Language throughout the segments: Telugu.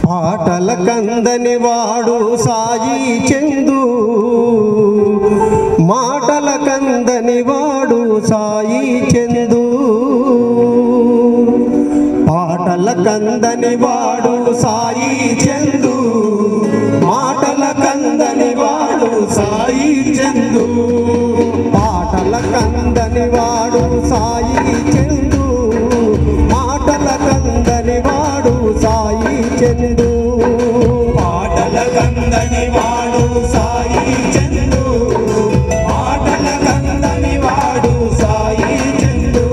పాటల కందని వాడు సాయి చందు, మాటల కందని వాడు సాయి చందు. పాటల కందని వాడు సాయి చందు, మాటల కందని వాడు సాయి చందు. పాటల కందని వాడు సాయి చందు, మాటల కందని వాడు సాయి చందు. పాటల కందని వాడు సాయి చందు, మాటల కందని వాడు సాయి చందు.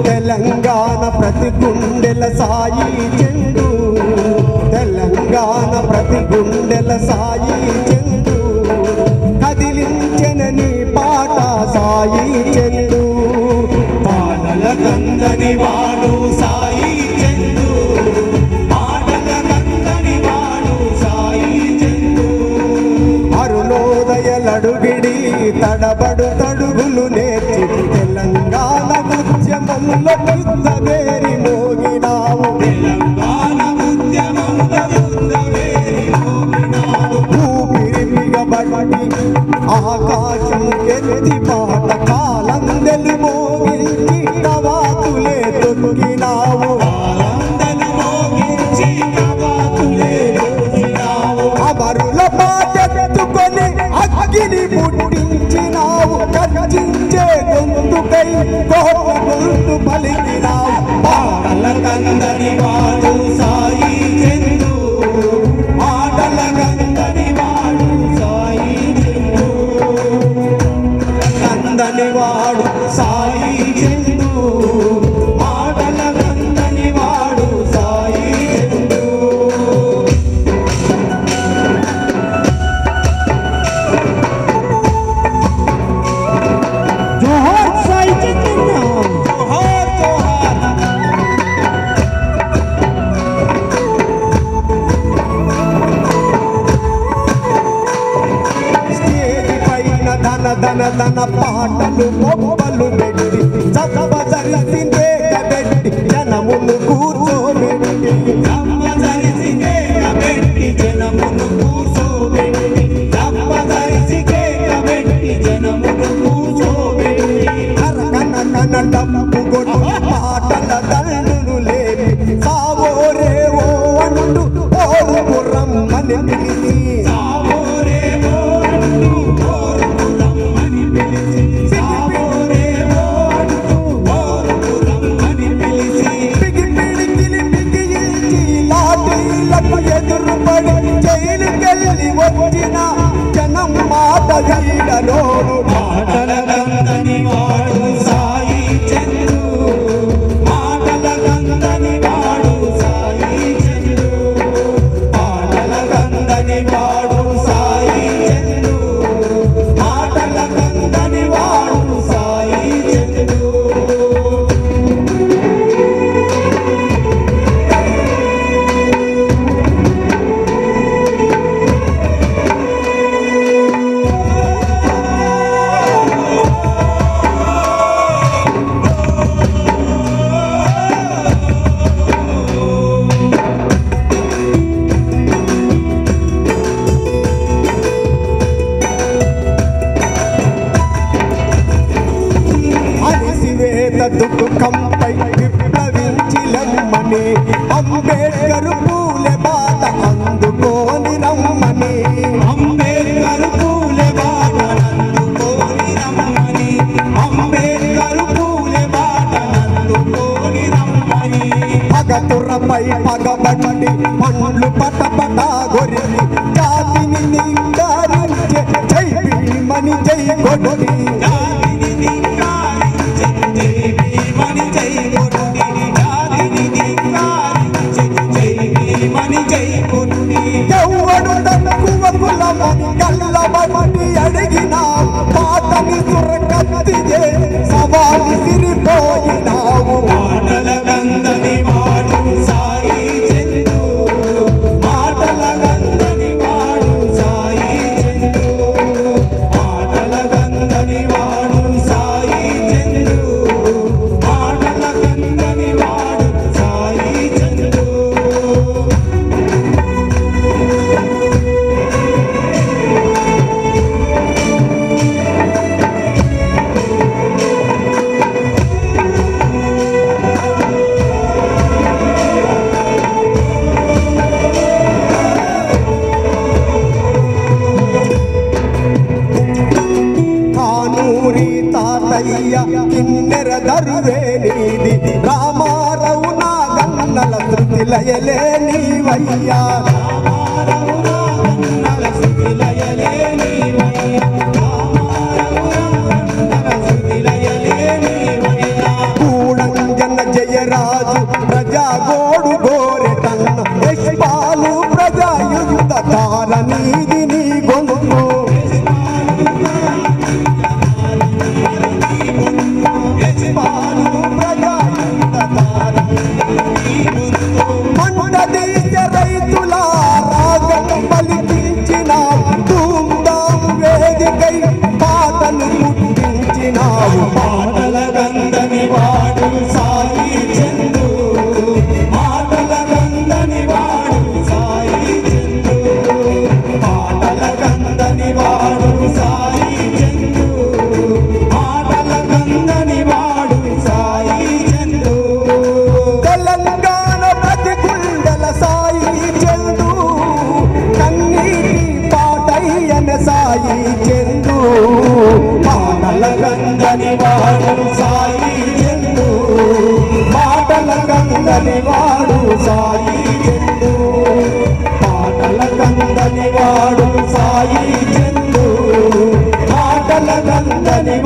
తెలంగాణ ప్రతి గుండెల సాయి చందు, తెలంగాణ ప్రతి గుండెల సాయి చందు. కదిలించెనని పాట సాయి చందు. పాటల కందని వాడు సాయి చందు, మాటల కందని వాడు సాయి చందు. అరుణోదయలడుగిడి తడబడు తడుగులు నేర్చి తెలంగాణ ఉద్యమంలో యుద్ధవేరి మోగినావు. తెలంగాణ ఉద్యమంలో యుద్ధవేరి మోగినావు. ఊపిరి బిగబట్టి ఆకాశం ఎత్తి పాట కాలందెలు మోగించి కవాతులే తొక్కినావు. కాలందలు మోగించి కవాతులే తొక్కినావు. అమరుల పాటెత్తుకొని అగ్గిని ముట్టించినావు. గర్జించే గొంతుకై కోట గొంతు పలికినావు. పాటల కందని వాడు సాయి చందు, మాటల కందని వాడు సాయి చందు. కందని వాడు సాయి చందు, మాటల కందని వాడు సాయి చందు. జోహార్ సాయి చందన్న. జోహార్ జోహార్. స్టేజి పైన ధన ధన ధన పాటలు బొమ్మలు పెట్టి చప్పజరిసి పెట్టి జనమును కూర్చోబెట్టి జమ్మదరిసి కేకబెట్టి జనమును కూర్చోబెట్టి, జమ్మదరిసి కేకబెట్టి జనమును కూర్చోబెట్టి. కన కన డప్పు కొట్టు పాటల దండును లేపి సావోరేవో అంటూ ఓరు రమ్మని పిలిచి సావోరేవో అంటూ ఓరుకు రమ్మని పిలిచి, సావోరేవో అంటూ ఓరుకు రమ్మని పిలిచి. పిగి పిడికిలి పిగిల్చి లాఠీలకు ఎదురుపడి జైలుకెళ్ళి వచ్చిన జనం మాట గీడలోను. పాటల కందని వాడు సాయి చందు, మాటల కందని వాడు సాయి చందు. పాటల కందని వాడు సాయి చందు, మాటల కందని వాడు సాయి చందు. అరిసివేత దుఃఖంపై విప్లవించి లమ్మని అంబేడ్కర్ పూలె బాట అందుకోని రమ్మని. అంబేద్కర్ పూలె బాటనందుకోని రమ్మని, అంబేద్కర్ పూలె బాటనందుకోని రమ్మని. పగతురపై పగబట్టి పండ్లు పటపట గొరికి జాతిని నిందారించే జై భీమని జై కొట్టి. జాతిని ధిక్కారించె జై భీమని జై కొట్టి, జాతిని ధిక్కారించె జై భీమని జై కొట్టి. ఎవడు తక్కువ కులమని గల్లబట్టి అడిగినావు. పాతని సురకత్తి సవాలు సిరిపోయినావు. పాటల కందని వాడు సాయి చందు, మాటల కందని వాడు సాయి చందు. పాటల కందని వాడు సాయి చందు, మాటల కందని వాడు సాయి చందు. లయలే నీవయ్యా కూడంజన జయరాజు ప్రజా గోడు గోరెటన్న యశ్పాలు ప్రజా యుద్ధ తారనీది నీ గొంతు మండదీశ రైతుల రాగం పలికించినావు ధూమ్ధాం వేదికై పాటలు పుట్టించినావు మాటల గంధని వాడు సాయి చందు మాటల గంధని వాడు సాయి చందు మాటల గంధని వాడు సాయి చందు మాటల గంధని వాడు సాయి చందు తెలంగాణ ప్రతి గుండెల సాయి చందు కన్నీటి పాటయ్యన సాయి చందు మాటల గంధని వాడు సాయి చందు మాటల గంధని వాడు సాయి చందు మాటల గంధని వాడు సాయి చందు మాటల గంధని